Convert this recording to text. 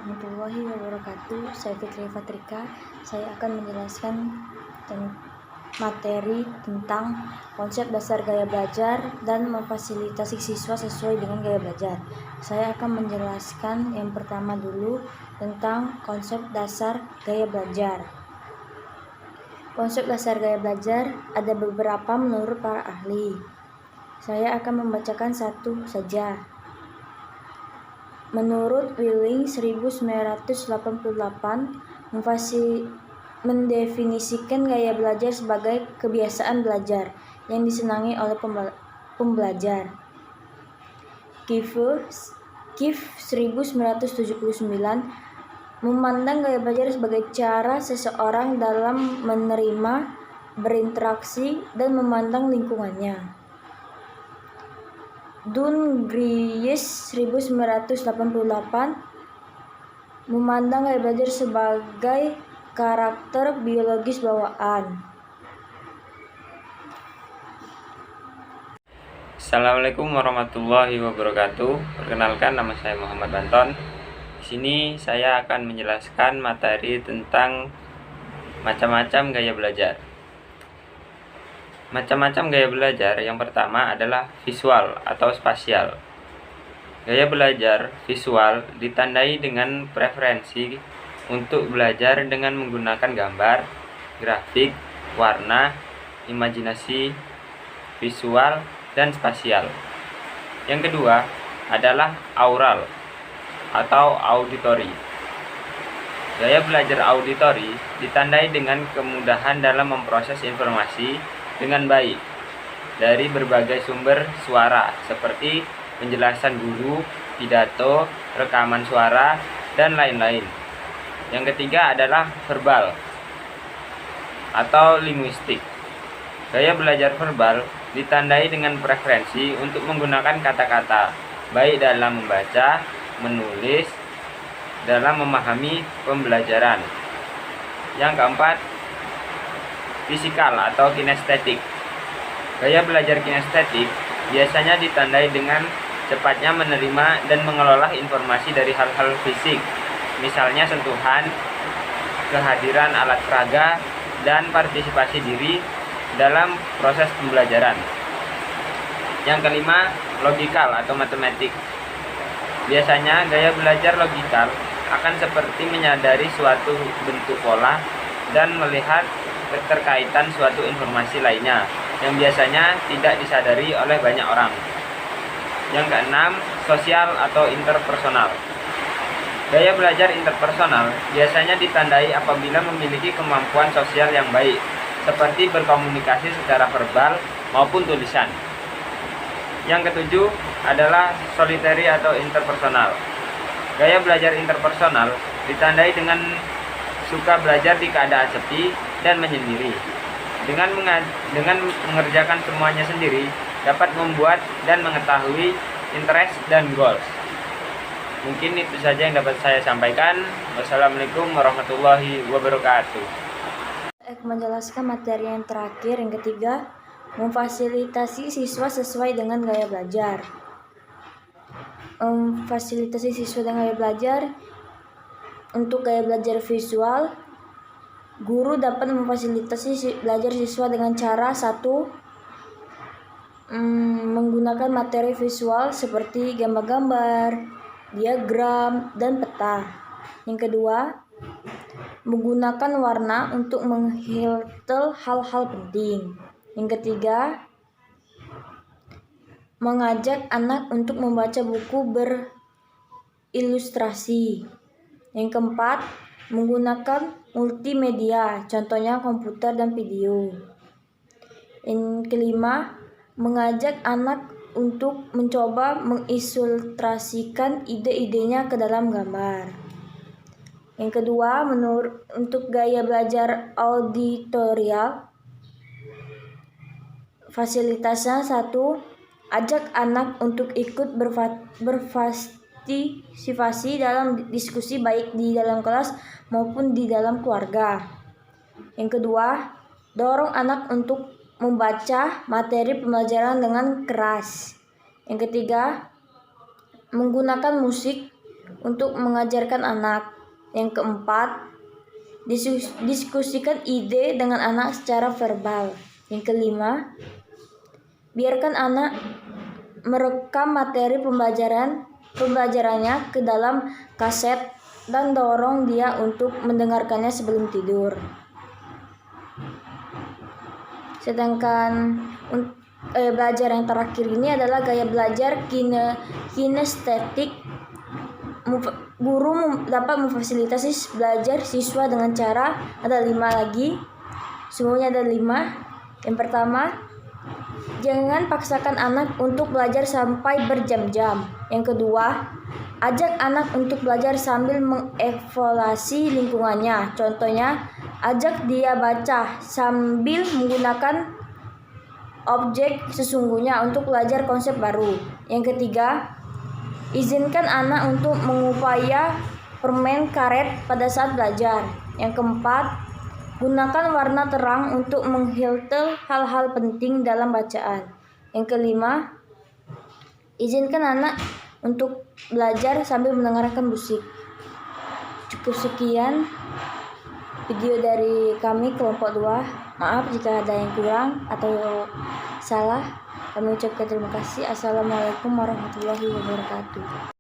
warahmatullahi wabarakatuh. Saya Fitri Fatrika. Saya akan menjelaskan materi tentang konsep dasar gaya belajar dan memfasilitasi siswa sesuai dengan gaya belajar. Saya akan menjelaskan yang pertama dulu tentang konsep dasar gaya belajar. Konsep dasar gaya belajar ada beberapa menurut para ahli. Saya akan membacakan satu saja. Menurut Willing 1988, mendefinisikan gaya belajar sebagai kebiasaan belajar yang disenangi oleh pembelajar. Kiefer 1979 memandang gaya belajar sebagai cara seseorang dalam menerima, berinteraksi, dan memandang lingkungannya. Dunn Griess 1988 memandang gaya belajar sebagai karakter biologis bawaan. Assalamualaikum warahmatullahi wabarakatuh. Perkenalkan, nama saya Muhammad Banton. Di sini saya akan menjelaskan materi tentang macam-macam gaya belajar. Macam-macam gaya belajar yang pertama adalah visual atau spasial. Gaya belajar visual ditandai dengan preferensi untuk belajar dengan menggunakan gambar, grafik, warna, imajinasi, visual, dan spasial. Yang kedua adalah aural atau auditory. Gaya belajar auditory ditandai dengan kemudahan dalam memproses informasi dengan baik dari berbagai sumber suara seperti penjelasan guru, pidato, rekaman suara, dan lain-lain. Yang ketiga adalah verbal atau linguistik. Gaya belajar verbal ditandai dengan preferensi untuk menggunakan kata-kata, baik dalam membaca, menulis, dalam memahami pembelajaran. Yang keempat, fisikal atau kinestetik. Gaya belajar kinestetik biasanya ditandai dengan cepatnya menerima dan mengelola informasi dari hal-hal fisik, misalnya sentuhan, kehadiran alat peraga, dan partisipasi diri dalam proses pembelajaran. Yang kelima, logikal atau matematik. Biasanya gaya belajar logikal akan seperti menyadari suatu bentuk pola dan melihat keterkaitan suatu informasi lainnya yang biasanya tidak disadari oleh banyak orang. Yang keenam, sosial atau interpersonal. Gaya belajar interpersonal biasanya ditandai apabila memiliki kemampuan sosial yang baik, seperti berkomunikasi secara verbal maupun tulisan. Yang ketujuh adalah solitary atau interpersonal. Gaya belajar interpersonal ditandai dengan suka belajar di keadaan sepi dan menyendiri. Dengan mengerjakan semuanya sendiri, dapat membuat dan mengetahui interest dan goals. Mungkin itu saja yang dapat saya sampaikan. Wassalamualaikum warahmatullahi wabarakatuh. Menjelaskan materi yang terakhir, yang ketiga, memfasilitasi siswa sesuai dengan gaya belajar. Memfasilitasi siswa dengan gaya belajar. Untuk gaya belajar visual, guru dapat memfasilitasi belajar siswa dengan cara satu, menggunakan materi visual seperti gambar-gambar, diagram, dan peta. Yang kedua, menggunakan warna untuk menghilangkan hal-hal penting. Yang ketiga, mengajak anak untuk membaca buku berilustrasi. Yang keempat, menggunakan multimedia, contohnya komputer dan video. Yang kelima, mengajak anak untuk mencoba mengilustrasikan ide-idenya ke dalam gambar. Yang kedua, untuk gaya belajar auditorial, fasilitasnya satu, ajak anak untuk ikut berpartisipasi dalam diskusi baik di dalam kelas maupun di dalam keluarga. Yang kedua, dorong anak untuk membaca materi pembelajaran dengan keras. Yang ketiga, menggunakan musik untuk mengajarkan anak. Yang keempat, diskusikan ide dengan anak secara verbal. Yang kelima, biarkan anak merekam materi pembelajarannya ke dalam kaset dan dorong dia untuk mendengarkannya sebelum tidur. Sedangkan belajar yang terakhir ini adalah gaya belajar kinestetik. Guru dapat memfasilitasi belajar siswa dengan cara ada 5 lagi. Semuanya ada 5. Yang pertama, jangan paksakan anak untuk belajar sampai berjam-jam. Yang kedua, ajak anak untuk belajar sambil mengevaluasi lingkungannya. Contohnya, ajak dia baca sambil menggunakan objek sesungguhnya untuk belajar konsep baru. Yang ketiga, izinkan anak untuk mengupaya permen karet pada saat belajar. Yang keempat, gunakan warna terang untuk menghilangkan hal-hal penting dalam bacaan. Yang kelima, izinkan anak untuk belajar sambil mendengarkan musik. Cukup sekian video dari kami kelompok 2. Maaf jika ada yang kurang atau salah. Kami ucapkan terima kasih. Assalamualaikum warahmatullahi wabarakatuh.